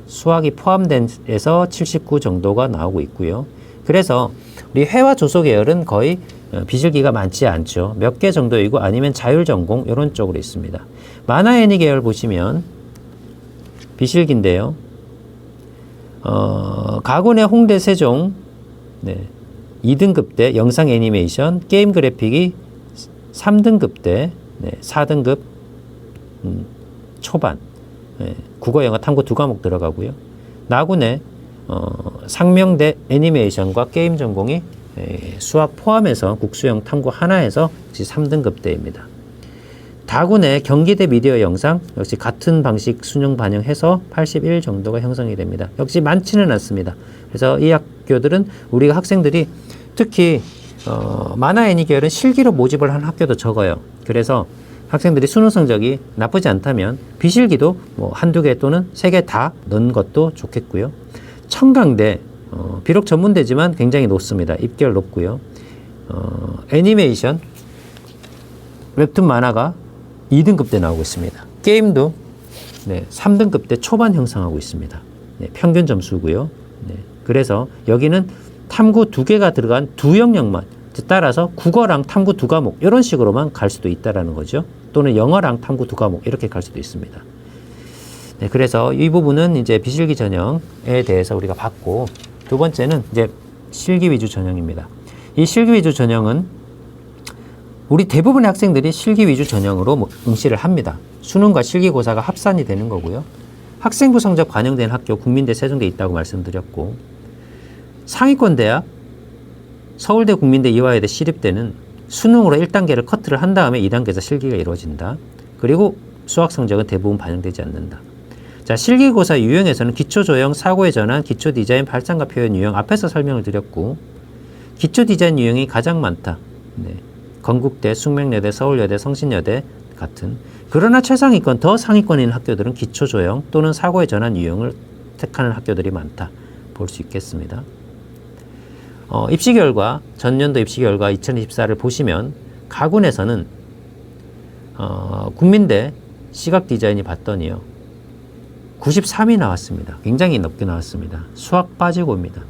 수학이 포함돼서 79 정도가 나오고 있고요. 그래서 우리 회화 조소 계열은 거의 비실기가 많지 않죠. 몇 개 정도이고 아니면 자율전공 이런 쪽으로 있습니다. 만화 애니 계열 보시면 비실기인데요. 가군의 홍대 세종, 네, 2등급 때 영상 애니메이션, 게임 그래픽이 3등급 때, 네, 4등급 초반, 네, 국어 영어 탐구 2과목 들어가고요. 나군의 상명대 애니메이션과 게임 전공이 수학 포함해서 국수형 탐구 하나에서 3등급 대입니다. 다군의 경기대 미디어 영상 역시 같은 방식 수능 반영해서 81 정도가 형성이 됩니다. 역시 많지는 않습니다. 그래서 이 학교들은 우리가 학생들이 특히 만화 애니 계열은 실기로 모집을 한 학교도 적어요. 그래서 학생들이 수능 성적이 나쁘지 않다면 비실기도 뭐 한두 개 또는 세 개 다 넣는 것도 좋겠고요. 청강대 비록 전문대지만 굉장히 높습니다. 입결 높고요. 애니메이션 웹툰 만화가 2등급 때 나오고 있습니다. 게임도, 네, 3등급 때 초반 형성하고 있습니다. 네, 평균 점수고요. 네, 그래서 여기는 탐구 2개가 들어간 두 영역만, 따라서 국어랑 탐구 2과목 이런 식으로만 갈 수도 있다라는 거죠. 또는 영어랑 탐구 2과목 이렇게 갈 수도 있습니다. 네, 그래서 이 부분은 이제 비실기 전형에 대해서 우리가 봤고, 두 번째는 이제 실기 위주 전형입니다. 이 실기 위주 전형은 우리 대부분의 학생들이 실기 위주 전형으로 응시를 합니다. 수능과 실기고사가 합산이 되는 거고요. 학생부 성적 반영된 학교 국민대 세종대 있다고 말씀드렸고, 상위권 대학 서울대 국민대 이화여대 시립대는 수능으로 1단계를 커트를 한 다음에 2단계에서 실기가 이루어진다. 그리고 수학 성적은 대부분 반영되지 않는다. 자, 실기고사 유형에서는 기초조형, 사고의 전환, 기초디자인, 발상과 표현 유형 앞에서 설명을 드렸고, 기초디자인 유형이 가장 많다. 네. 건국대, 숙명여대, 서울여대, 성신여대 같은. 그러나 최상위권, 더 상위권인 학교들은 기초조형 또는 사고의 전환 유형을 택하는 학교들이 많다. 볼 수 있겠습니다. 입시 결과, 전년도 입시 결과 2024를 보시면 가군에서는 국민대 시각 디자인이 봤더니요 93이 나왔습니다. 굉장히 높게 나왔습니다. 수학 빠지고입니다.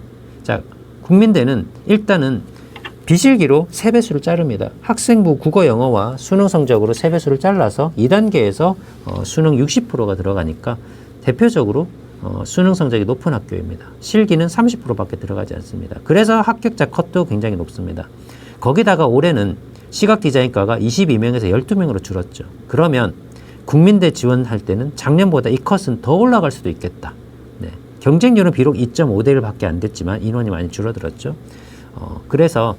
자, 국민대는 일단은 비실기로 3배수를 자릅니다. 학생부 국어 영어와 수능 성적으로 3배수를 잘라서 2단계에서 수능 60%가 들어가니까 대표적으로 수능 성적이 높은 학교입니다. 실기는 30%밖에 들어가지 않습니다. 그래서 합격자 컷도 굉장히 높습니다. 거기다가 올해는 시각 디자인과가 22명에서 12명으로 줄었죠. 그러면 국민대 지원할 때는 작년보다 이 컷은 더 올라갈 수도 있겠다. 네. 경쟁률은 비록 2.5대 1밖에 안 됐지만 인원이 많이 줄어들었죠. 그래서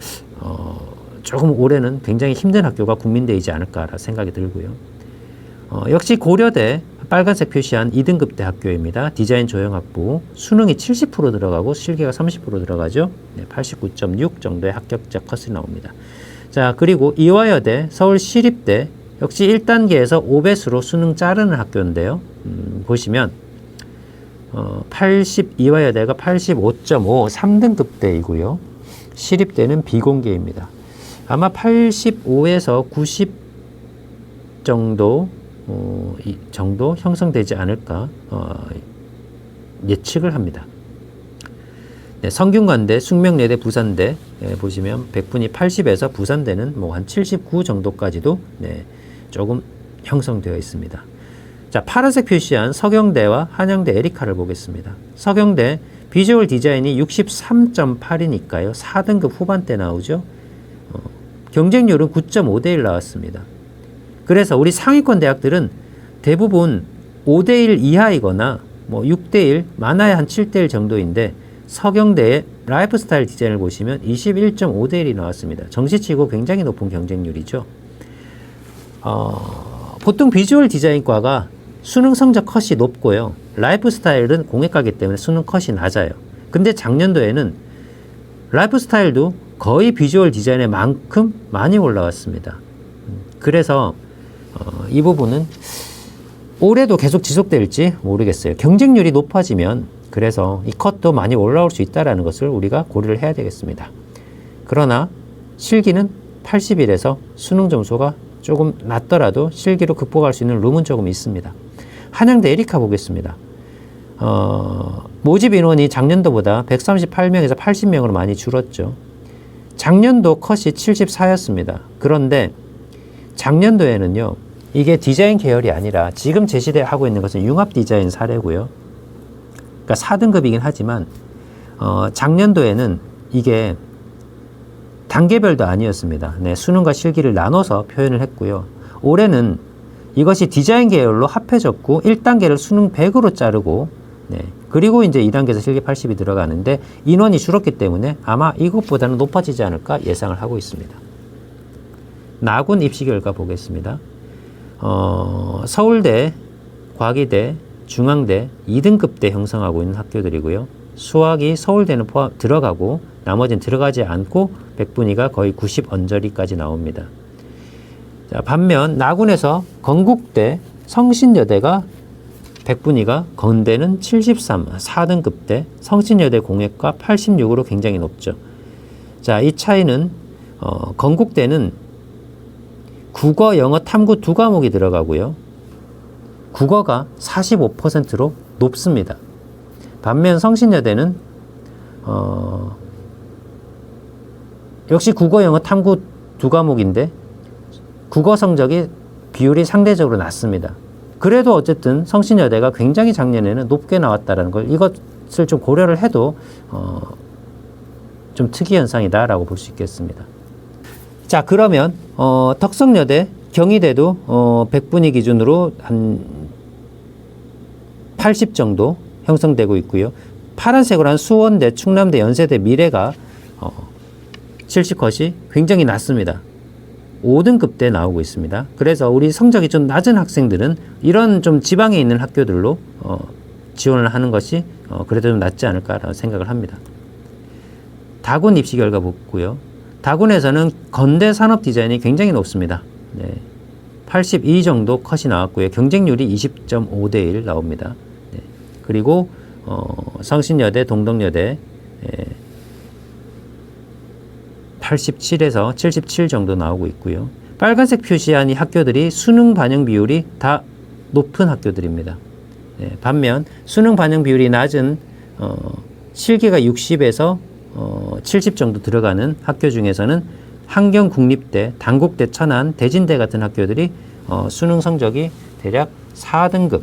조금 올해는 굉장히 힘든 학교가 국민대이지 않을까 생각이 들고요. 역시 고려대 빨간색 표시한 2등급대 학교입니다. 디자인 조형학부 수능이 70% 들어가고 실기가 30% 들어가죠. 네, 89.6 정도의 합격자 컷이 나옵니다. 자, 그리고 이화여대, 서울시립대 역시 1단계에서 5배수로 수능 자르는 학교인데요. 보시면 이화여대가 85.5 3등급대이고요. 시립대는 비공개입니다. 아마 85에서 90 정도 형성되지 않을까 예측을 합니다. 네, 성균관대, 숙명여대, 부산대 보시면 백분위 80에서 부산대는 뭐 한 79 정도까지도 조금 형성되어 있습니다. 자, 파란색 표시한 서경대와 한양대 에리카를 보겠습니다. 서경대 비주얼 디자인이 63.8이니까요. 4등급 후반대 나오죠. 경쟁률은 9.5대1 나왔습니다. 그래서 우리 상위권 대학들은 대부분 5대1 이하이거나 뭐 6대1, 많아야 한 7대1 정도인데 서경대의 라이프스타일 디자인을 보시면 21.5대1이 나왔습니다. 정시치고 굉장히 높은 경쟁률이죠. 보통 비주얼 디자인과가 수능 성적 컷이 높고요. 라이프스타일은 공예과이기 때문에 수능 컷이 낮아요. 근데 작년도에는 라이프스타일도 거의 비주얼 디자인의 만큼 많이 올라왔습니다. 그래서 이 부분은 올해도 계속 지속될지 모르겠어요. 경쟁률이 높아지면 그래서 이 컷도 많이 올라올 수 있다는 것을 우리가 고려를 해야 되겠습니다. 그러나 실기는 80일에서 수능 점수가 조금 낮더라도 실기로 극복할 수 있는 룸은 조금 있습니다. 한양대 에리카 보겠습니다. 모집 인원이 작년도보다 138명에서 80명으로 많이 줄었죠. 작년도 컷이 74였습니다. 그런데 작년도에는요, 이게 디자인 계열이 아니라 지금 제시대 하고 있는 것은 융합 디자인 사례고요. 그러니까 4등급이긴 하지만 작년도에는 이게 단계별도 아니었습니다. 네, 수능과 실기를 나눠서 표현을 했고요. 올해는 이것이 디자인 계열로 합해졌고 1단계를 수능 100으로 자르고 그리고 이제 2단계에서 실기 80이 들어가는데 인원이 줄었기 때문에 아마 이것보다는 높아지지 않을까 예상을 하고 있습니다. 나군 입시 결과 보겠습니다. 서울대, 과기대, 중앙대 2등급대 형성하고 있는 학교들이고요. 수학이 서울대는 들어가고 나머지는 들어가지 않고 백분위가 거의 90 언저리까지 나옵니다. 자, 반면 나군에서 건국대, 성신여대가 백분위가 건대는 73, 4등급대, 성신여대 공예과 86으로 굉장히 높죠. 자, 이 차이는 건국대는 국어, 영어, 탐구 두 과목이 들어가고요. 국어가 45%로 높습니다. 반면 성신여대는 역시 국어, 영어, 탐구 두 과목인데 국어 성적이 비율이 상대적으로 낮습니다. 그래도 어쨌든 성신여대가 굉장히 작년에는 높게 나왔다는 걸 이것을 좀 고려를 해도 좀 특이 현상이다라고 볼 수 있겠습니다. 자, 그러면 덕성여대, 경희대도 백분위 기준으로 한 80 정도 형성되고 있고요. 파란색으로 한 수원대, 충남대, 연세대, 미래가 70컷이 굉장히 낮습니다. 5등급대 나오고 있습니다. 그래서 우리 성적이 좀 낮은 학생들은 이런 좀 지방에 있는 학교들로 지원을 하는 것이 그래도 좀 낫지 않을까라는 생각을 합니다. 다군 입시 결과 보고요. 다군에서는 건대 산업 디자인이 굉장히 높습니다. 82 정도 컷이 나왔고요. 경쟁률이 20.5대1 나옵니다. 그리고 성신여대, 동덕여대 87에서 77 정도 나오고 있고요. 빨간색 표시한 이 학교들이 수능 반영 비율이 다 높은 학교들입니다. 반면 수능 반영 비율이 낮은 실기가 60에서 70 정도 들어가는 학교 중에서는 한경국립대, 단국대, 천안, 대진대 같은 학교들이 수능 성적이 대략 4등급,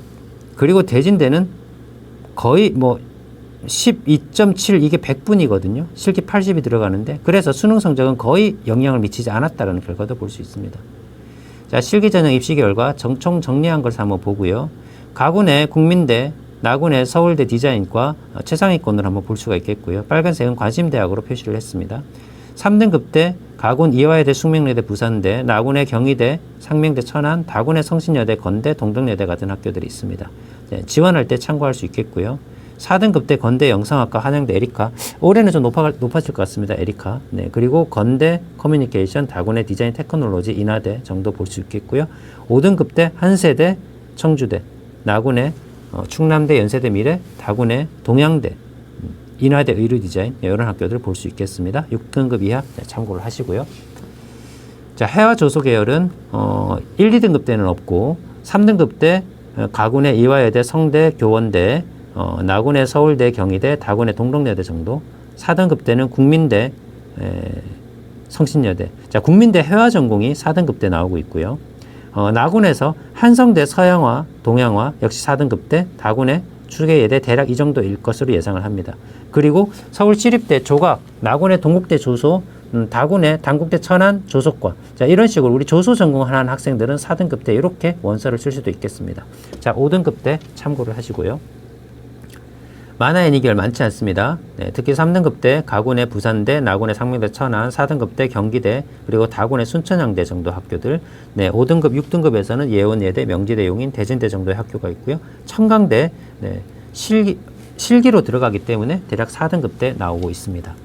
그리고 대진대는 거의 뭐 12.7 이게 100분이거든요. 실기 80이 들어가는데 그래서 수능 성적은 거의 영향을 미치지 않았다는 결과도 볼 수 있습니다. 자, 실기 전형 입시 결과 총 정리한 것을 한번 보고요. 가군의 국민대, 나군의 서울대 디자인과 최상위권으로 한번 볼 수가 있겠고요. 빨간색은 관심대학으로 표시를 했습니다. 3등급대 가군 이화여대, 숙명여대, 부산대, 나군의 경희대, 상명대, 천안, 다군의 성신여대, 건대, 동덕여대 같은 학교들이 있습니다. 지원할 때 참고할 수 있겠고요. 4등급대 건대 영상학과, 한양대 에리카. 올해는 좀 높아질 것 같습니다. 에리카. 네, 그리고 건대 커뮤니케이션, 다군의 디자인 테크놀로지, 인하대 정도 볼 수 있겠고요. 5등급대 한세대, 청주대, 나군의 충남대, 연세대 미래, 다군의 동양대, 인하대 의료디자인, 네, 이런 학교들 볼 수 있겠습니다. 6등급 이하 참고를 하시고요. 자, 해와 조소 계열은 1, 2등급 때는 없고 3등급 때 가군의 이화여대, 성대, 교원대, 나군의 서울대, 경희대, 다군의 동덕여대 정도. 4등급 때는 국민대, 성신여대. 자, 국민대 해와 전공이 4등급 때 나오고 있고요. 나군에서 한성대, 서양화, 동양화 역시 4등급 때, 다군의 추계예대 대략 이 정도일 것으로 예상을 합니다. 그리고 서울시립대 조각, 나군의 동국대 조소, 다군의 단국대 천안 조소과. 자, 이런 식으로 우리 조소 전공하는 학생들은 4등급 때 이렇게 원서를 쓸 수도 있겠습니다. 자, 5등급 때 참고를 하시고요. 만화 애니계열 많지 않습니다. 네, 특히 3등급 때 가군의 부산대, 나군의 상명대, 천안, 4등급 때 경기대, 그리고 다군의 순천향대 정도 학교들. 네, 5등급, 6등급에서는 예원예대, 명지대, 용인, 대진대 정도의 학교가 있고요. 청강대, 네, 실기로 들어가기 때문에 대략 4등급 때 나오고 있습니다.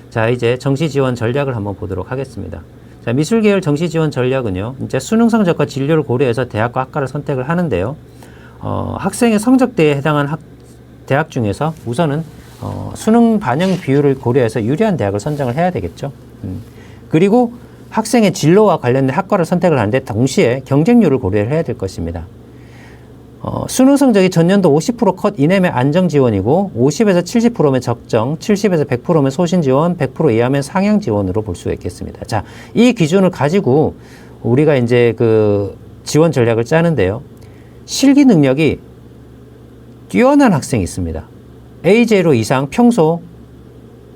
자, 이제 정시 지원 전략을 한번 보도록 하겠습니다. 자, 미술계열 정시 지원 전략은요, 이제 수능 성적과 진로를 고려해서 대학과 학과를 선택을 하는데요. 학생의 성적대에 해당한 대학 중에서 우선은 수능 반영 비율을 고려해서 유리한 대학을 선정을 해야 되겠죠. 그리고 학생의 진로와 관련된 학과를 선택을 하는데 동시에 경쟁률을 고려를 해야 될 것입니다. 수능 성적이 전년도 50% 컷 이내면 안정 지원이고 50에서 70%면 적정, 70에서 100%면 소신 지원, 100% 이하면 상향 지원으로 볼 수가 있겠습니다. 자, 이 기준을 가지고 우리가 이제 그 지원 전략을 짜는데요. 실기 능력이 뛰어난 학생이 있습니다. A0 이상 평소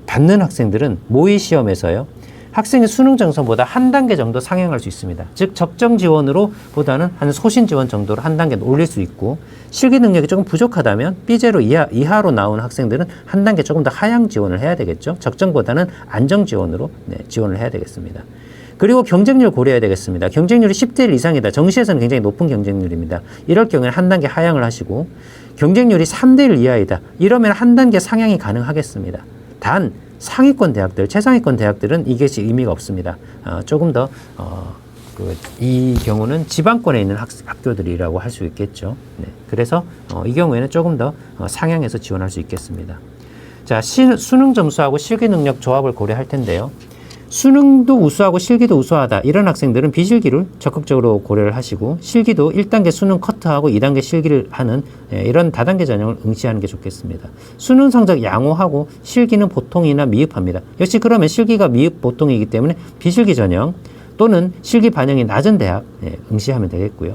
받는 학생들은 모의 시험에서요. 학생의 수능 정성보다 한 단계 정도 상향할 수 있습니다. 즉 적정 지원으로 보다는 한 소신 지원 정도로 한 단계 올릴 수 있고, 실기 능력이 조금 부족하다면 B0 이하로 나온 학생들은 한 단계 조금 더 하향 지원을 해야 되겠죠. 적정보다는 안정 지원으로 지원을 해야 되겠습니다. 그리고 경쟁률 고려해야 되겠습니다. 경쟁률이 10대 1 이상이다. 정시에서는 굉장히 높은 경쟁률입니다. 이럴 경우에는 한 단계 하향을 하시고, 경쟁률이 3대 1 이하이다. 이러면 한 단계 상향이 가능하겠습니다. 단 상위권 대학들, 최상위권 대학들은 이것이 의미가 없습니다. 조금 더 이 경우는 지방권에 있는 학교들이라고 할 수 있겠죠. 네. 그래서 이 경우에는 조금 더 상향해서 지원할 수 있겠습니다. 자, 수능 점수하고 실기 능력 조합을 고려할 텐데요. 수능도 우수하고 실기도 우수하다. 이런 학생들은 비실기를 적극적으로 고려를 하시고, 실기도 1단계 수능 커트하고 2단계 실기를 하는 이런 다단계 전형을 응시하는 게 좋겠습니다. 수능 성적 양호하고 실기는 보통이나 미흡합니다. 역시 그러면 실기가 미흡 보통이기 때문에 비실기 전형 또는 실기 반영이 낮은 대학 응시하면 되겠고요.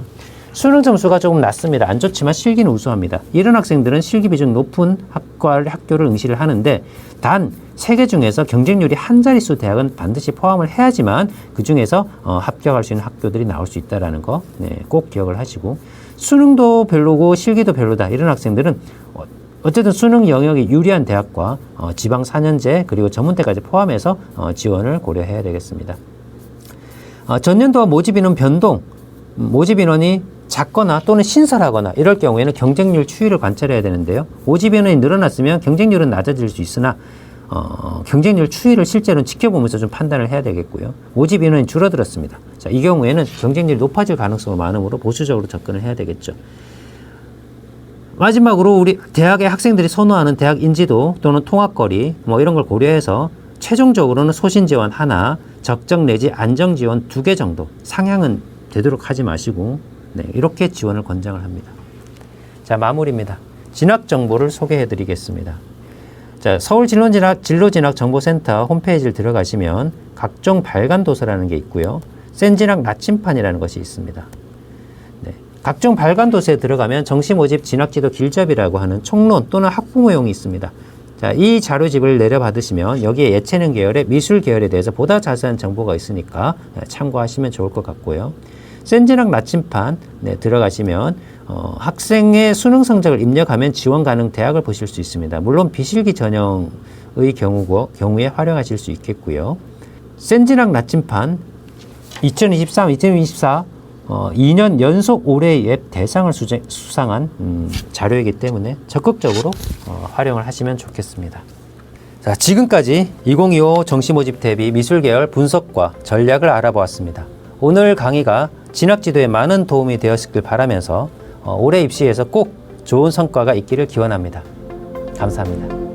수능 점수가 조금 낮습니다. 안 좋지만 실기는 우수합니다. 이런 학생들은 실기 비중 높은 학교를 응시를 하는데, 단 3개 중에서 경쟁률이 한 자릿수 대학은 반드시 포함을 해야지만 그 중에서 합격할 수 있는 학교들이 나올 수 있다는 거 꼭 기억을 하시고, 수능도 별로고 실기도 별로다. 이런 학생들은 어쨌든 수능 영역이 유리한 대학과 지방 4년제 그리고 전문대까지 포함해서 지원을 고려해야 되겠습니다. 전년도와 모집 인원 변동, 모집 인원이 작거나 또는 신설하거나 이럴 경우에는 경쟁률 추이를 관찰해야 되는데요. 모집 인원이 늘어났으면 경쟁률은 낮아질 수 있으나 경쟁률 추이를 실제로는 지켜보면서 좀 판단을 해야 되겠고요. 모집 인원이 줄어들었습니다. 자, 이 경우에는 경쟁률이 높아질 가능성이 많으므로 보수적으로 접근을 해야 되겠죠. 마지막으로 우리 대학의 학생들이 선호하는 대학 인지도 또는 통학거리 이런 걸 고려해서 최종적으로는 소신 지원 하나, 적정 내지 안정 지원 2개 정도, 상향은 되도록 하지 마시고 이렇게 지원을 권장을 합니다. 자, 마무리입니다. 진학 정보를 소개해 드리겠습니다. 자, 서울 진로진학정보센터 홈페이지를 들어가시면 각종 발간 도서라는 게 있고요. 센진학 나침판이라는 것이 있습니다. 각종 발간 도서에 들어가면 정시 모집 진학지도 길잡이라고 하는 총론 또는 학부모용이 있습니다. 자, 이 자료집을 내려받으시면 여기에 예체능 계열의 미술 계열에 대해서 보다 자세한 정보가 있으니까 참고하시면 좋을 것 같고요. 센진학 나침판 들어가시면 학생의 수능 성적을 입력하면 지원 가능 대학을 보실 수 있습니다. 물론 비실기 전형의 경우에 활용하실 수 있겠고요. 센진학 나침판 2023, 2024 2년 연속 올해의 앱 대상을 수상한 자료이기 때문에 적극적으로 활용을 하시면 좋겠습니다. 자, 지금까지 2025 정시모집 대비 미술계열 분석과 전략을 알아보았습니다. 오늘 강의가 진학지도에 많은 도움이 되었길 바라면서 올해 입시에서 꼭 좋은 성과가 있기를 기원합니다. 감사합니다.